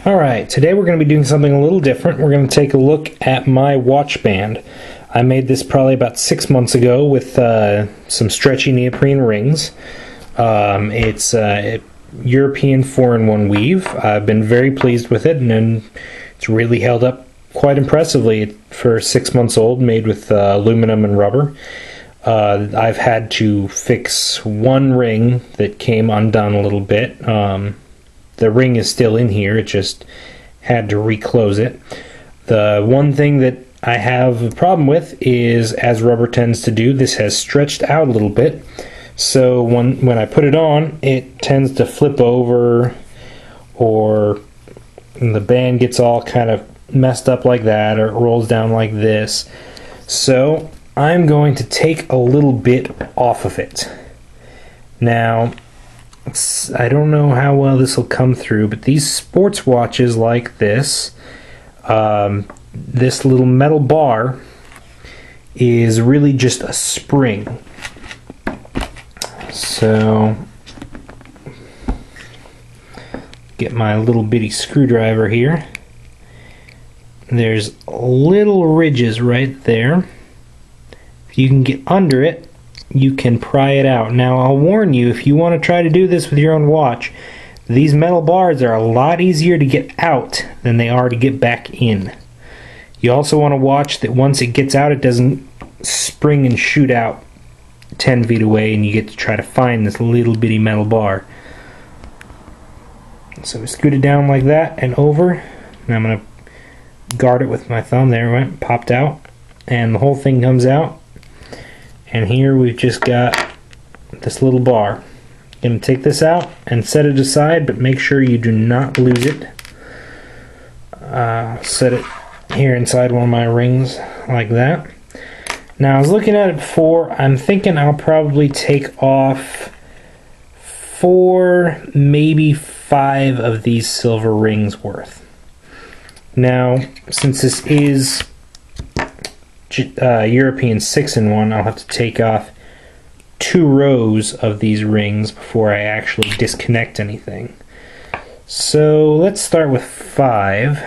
Alright, today we're going to be doing something a little different. We're going to take a look at my watch band. I made this probably about 6 months ago with some stretchy neoprene rings. It's a European 4-in-1 weave. I've been very pleased with it, and it's really held up quite impressively for 6 months old, made with aluminum and rubber. I've had to fix one ring that came undone a little bit. The ring is still in here, it just had to reclose it. The one thing that I have a problem with is, as rubber tends to do, this has stretched out a little bit. So when I put it on, it tends to flip over, or the band gets all kind of messed up like that, or it rolls down like this. So I'm going to take a little bit off of it. Now, I don't know how well this will come through, but these sports watches like this, this little metal bar is really just a spring. So, get my little bitty screwdriver here. There's little ridges right there. If you can get under it, you can pry it out. Now, I'll warn you, if you want to try to do this with your own watch, these metal bars are a lot easier to get out than they are to get back in. You also want to watch that once it gets out, it doesn't spring and shoot out 10 feet away, and you get to try to find this little bitty metal bar. So we scoot it down like that and over, and I'm going to guard it with my thumb. There it went, popped out, and the whole thing comes out. And here we've just got this little bar. I'm going to take this out and set it aside, but make sure you do not lose it. Set it here inside one of my rings like that. Now, I was looking at it before. I'm thinking I'll probably take off 4, maybe 5 of these silver rings worth. Now, since this is European 6-in-1, I'll have to take off 2 rows of these rings before I actually disconnect anything. So let's start with 5.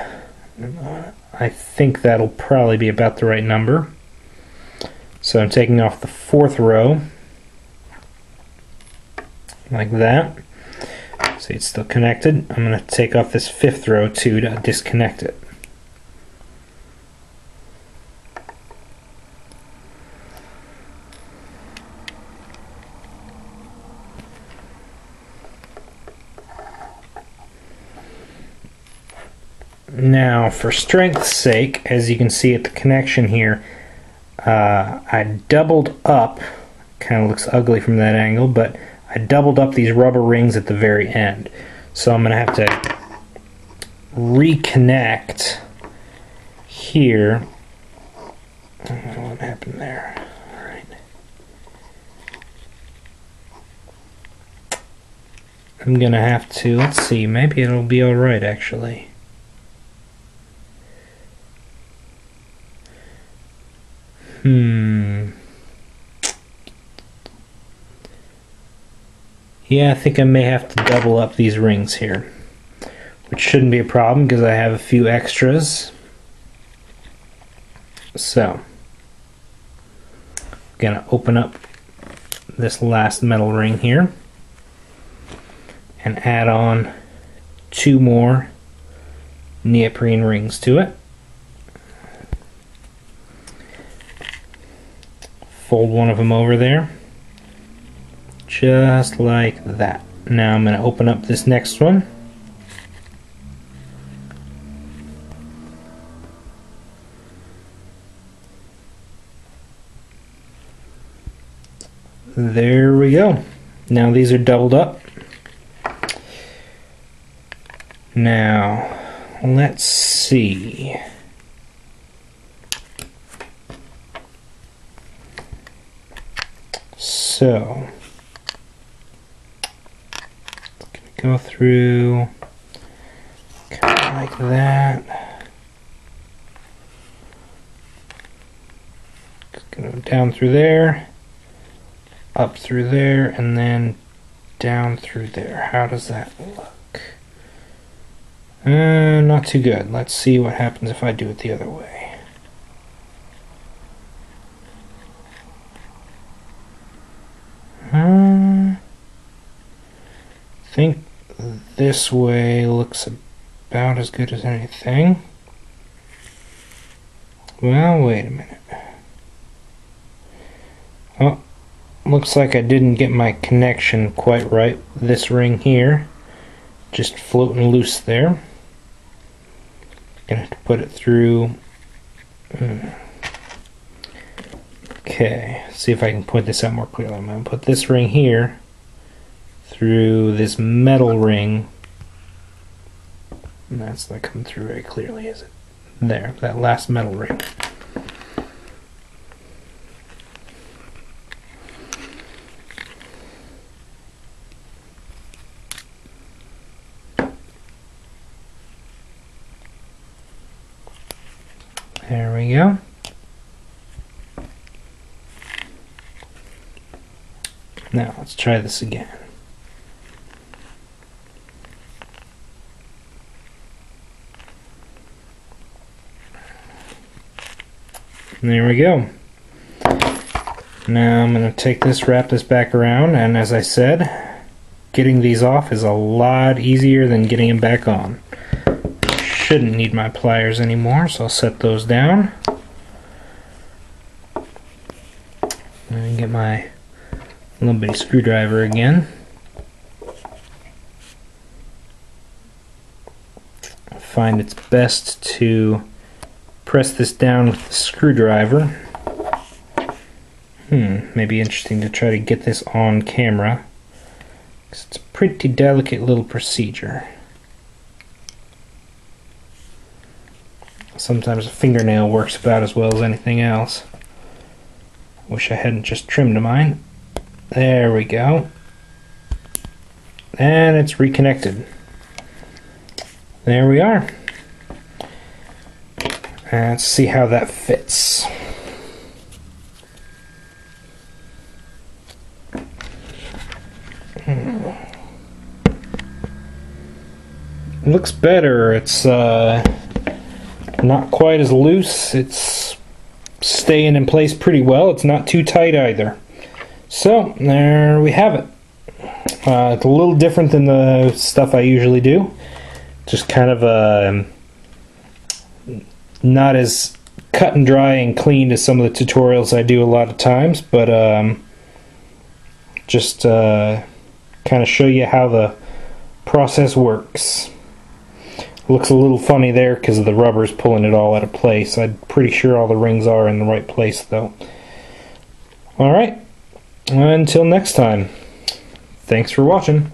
I think that'll probably be about the right number. So I'm taking off the 4th row, like that. See, it's still connected. I'm going to take off this 5th row too to disconnect it. Now, for strength's sake, as you can see at the connection here, I doubled up, kind of looks ugly from that angle, but I doubled up these rubber rings at the very end. So I'm going to have to reconnect here. I don't know what happened there. Alright. I'm going to have to, let's see, maybe it'll be alright actually. Yeah, I think I may have to double up these rings here, which shouldn't be a problem because I have a few extras. So, I'm gonna open up this last metal ring here and add on 2 more neoprene rings to it. Fold one of them over there, just like that. Now I'm going to open up this next one. There we go. Now these are doubled up. Now, let's see. So, it's going to go through kind of like that. It's going to go down through there, up through there, and then down through there. How does that look? Not too good. Let's see what happens if I do it the other way. I think this way looks about as good as anything. Well, wait a minute. Oh, looks like I didn't get my connection quite right. This ring here, just floating loose there. Gonna have to put it through. Okay, see if I can point this out more clearly. I'm gonna put this ring here through this metal ring. And that's not coming through very clearly, is it? There, that last metal ring. There we go. Now let's try this again. There we go. Now I'm going to take this, wrap this back around, and as I said, getting these off is a lot easier than getting them back on. Shouldn't need my pliers anymore, so I'll set those down. And get my little bitty screwdriver again. I find it's best to press this down with the screwdriver. Maybe interesting to try to get this on camera, 'cause it's a pretty delicate little procedure. Sometimes a fingernail works about as well as anything else. Wish I hadn't just trimmed mine. There we go. And it's reconnected. There we are. And let's see how that fits. It looks better. It's not quite as loose. It's staying in place pretty well. It's not too tight either. So there we have it. It's a little different than the stuff I usually do. Just kind of not as cut and dry and clean as some of the tutorials I do a lot of times, but just kind of show you how the process works. Looks a little funny there because the rubber's pulling it all out of place. I'm pretty sure all the rings are in the right place though. Alright, until next time, thanks for watching.